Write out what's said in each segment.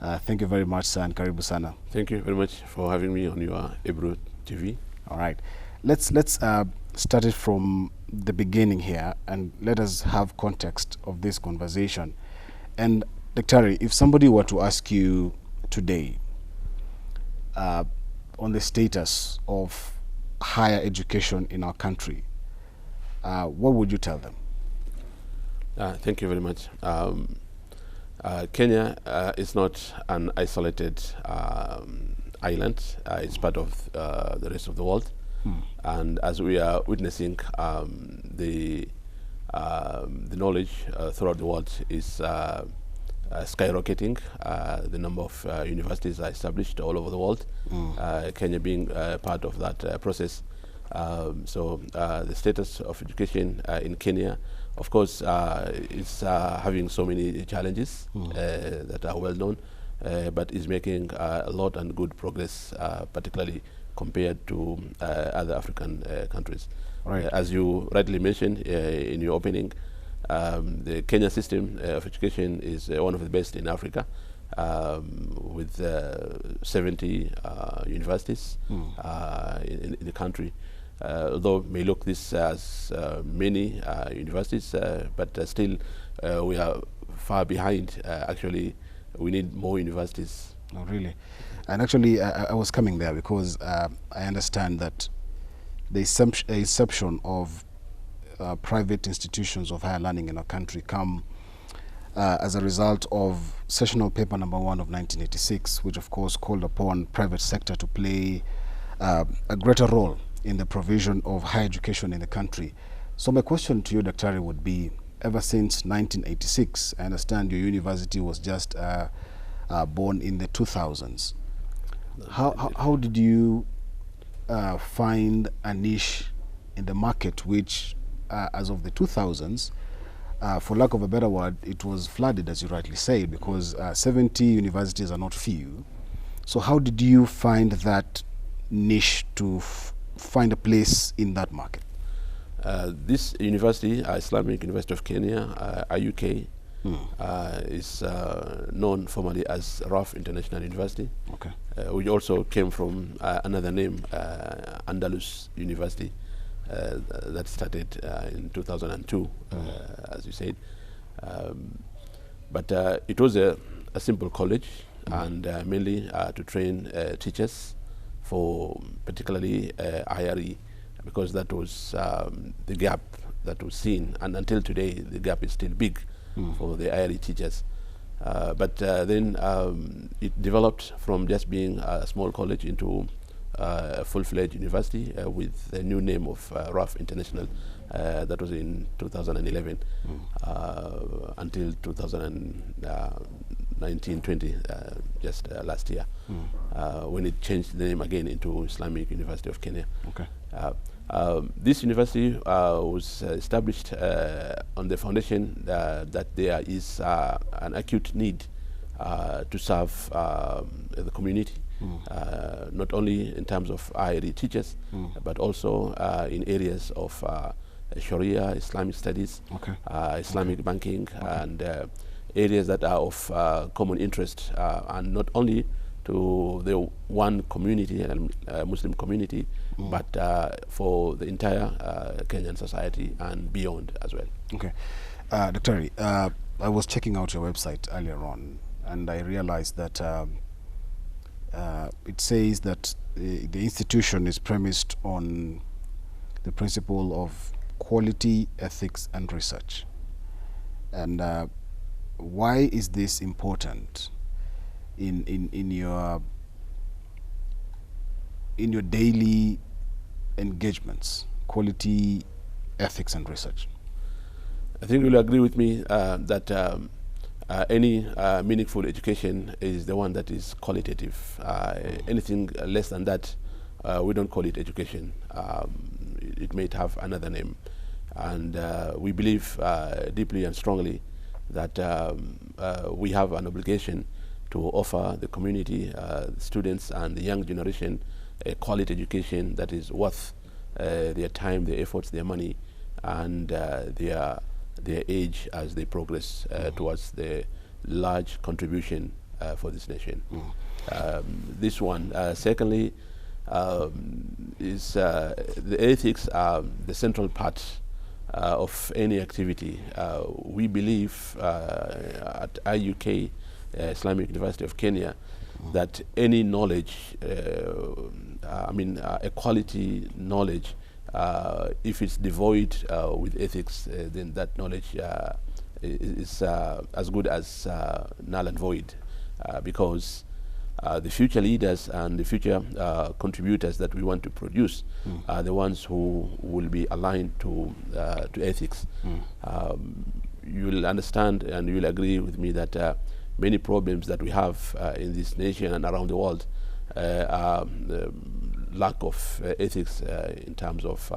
Thank you very much, sir, and karibu sana. Thank you very much for having me on your Ebru TV. All right. Let's start it from the beginning here, and let us have context of this conversation. And Dr. if somebody were to ask you today on the status of higher education in our country, what would you tell them? Thank you very much. Kenya is not an isolated island. It's part of the rest of the world. And as we are witnessing, the knowledge throughout the world is skyrocketing. The number of universities are established all over the world, Kenya being part of that process. So the status of education in Kenya, of course, is having so many challenges that are well known, but is making a lot and good progress, particularly compared to other African countries. Right. As you rightly mentioned in your opening, the Kenya system of education is one of the best in Africa, with 70 universities in the country. Although may look this as many universities, but still we are far behind. Actually, we need more universities. Oh, really? And actually, I was coming there because I understand that the inception of private institutions of higher learning in our country come as a result of Sessional Paper number 1 of 1986, which of course called upon private sector to play a greater role in the provision of higher education in the country. So my question to you, Dr. would be, ever since 1986, I understand your university was just born in the 2000s. How did you find a niche in the market which, as of the 2000s, for lack of a better word, it was flooded, as you rightly say, because 70 universities are not few. So how did you find that niche to find a place in that market? This university, Islamic University of Kenya, IUK, is known formally as RAF International University, Okay. which also came from another name, Andalus University, that started in 2002, as you said. But it was a simple college, and mainly to train teachers for particularly IRE, because that was the gap that was seen, and until today the gap is still big for the IRE teachers. But then it developed from just being a small college into a full-fledged university with the new name of RAF International. That was in 2011 until 2019-20, just last year, when it changed the name again into Islamic University of Kenya. Okay. This university was established on the foundation that there is an acute need to serve the community, not only in terms of IRE teachers, but also in areas of Sharia, Islamic studies, Islamic banking, and areas that are of common interest, and not only to the one community, Muslim community, but for the entire Kenyan society and beyond as well. Okay. Dr. I was checking out your website earlier on, and I realized that it says that the institution is premised on the principle of quality, ethics, and research. And why is this important in your daily engagements? Quality, ethics, and research. I think you'll agree with me that any meaningful education is the one that is qualitative. Anything less than that, we don't call it education. It may have another name. And we believe deeply and strongly that we have an obligation to offer the community, the students and the young generation a quality education that is worth their time, their efforts, their money, and their age as they progress towards the large contribution for this nation. This one. Secondly, is the ethics are the central part of any activity. We believe at IUK, Islamic University of Kenya, that any knowledge, a quality knowledge, if it's devoid with ethics, then that knowledge is as good as null and void, because the future leaders and the future contributors that we want to produce are the ones who will be aligned to ethics. You'll understand and you'll agree with me that many problems that we have in this nation and around the world are lack of ethics in terms of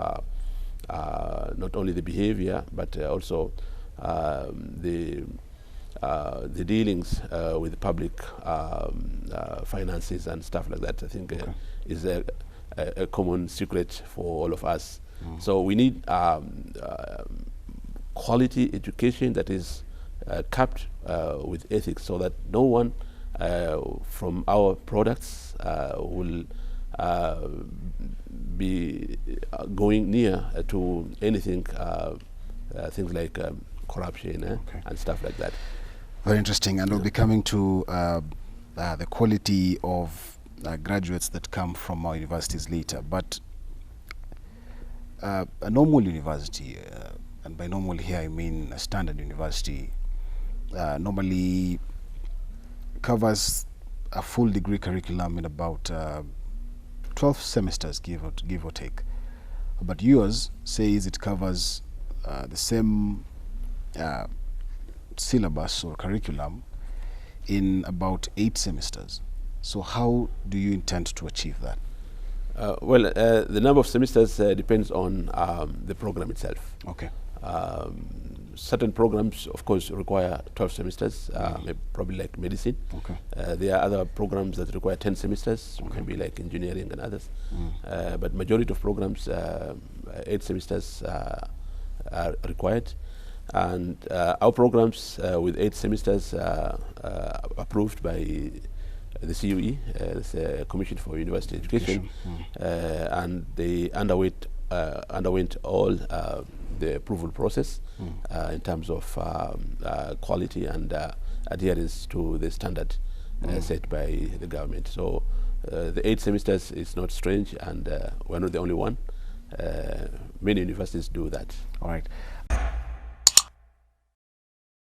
not only the behavior but also the dealings with the public finances and stuff like that. I think is a common secret for all of us. So we need quality education that is capped with ethics, so that no one from our products will be going near to anything, things like corruption and stuff like that. Very interesting. And we'll be coming to the quality of graduates that come from our universities later. But a normal university, and by normal here I mean a standard university, normally covers a full degree curriculum in about 12 semesters, give or take. But yours says it covers the same syllabus or curriculum in about 8 semesters. So how do you intend to achieve that? Well, the number of semesters depends on the program itself. Okay. Certain programs, of course, require 12 semesters, probably like medicine. Okay. There are other programs that require 10 semesters, maybe like engineering and others. But majority of programs, 8 semesters are required. And our programs with 8 semesters approved by the CUE, the Commission for University Education, and they underwent all the approval process in terms of quality and adherence to the standard set by the government. So the 8 semesters is not strange, and we're not the only one. Many universities do that. All right.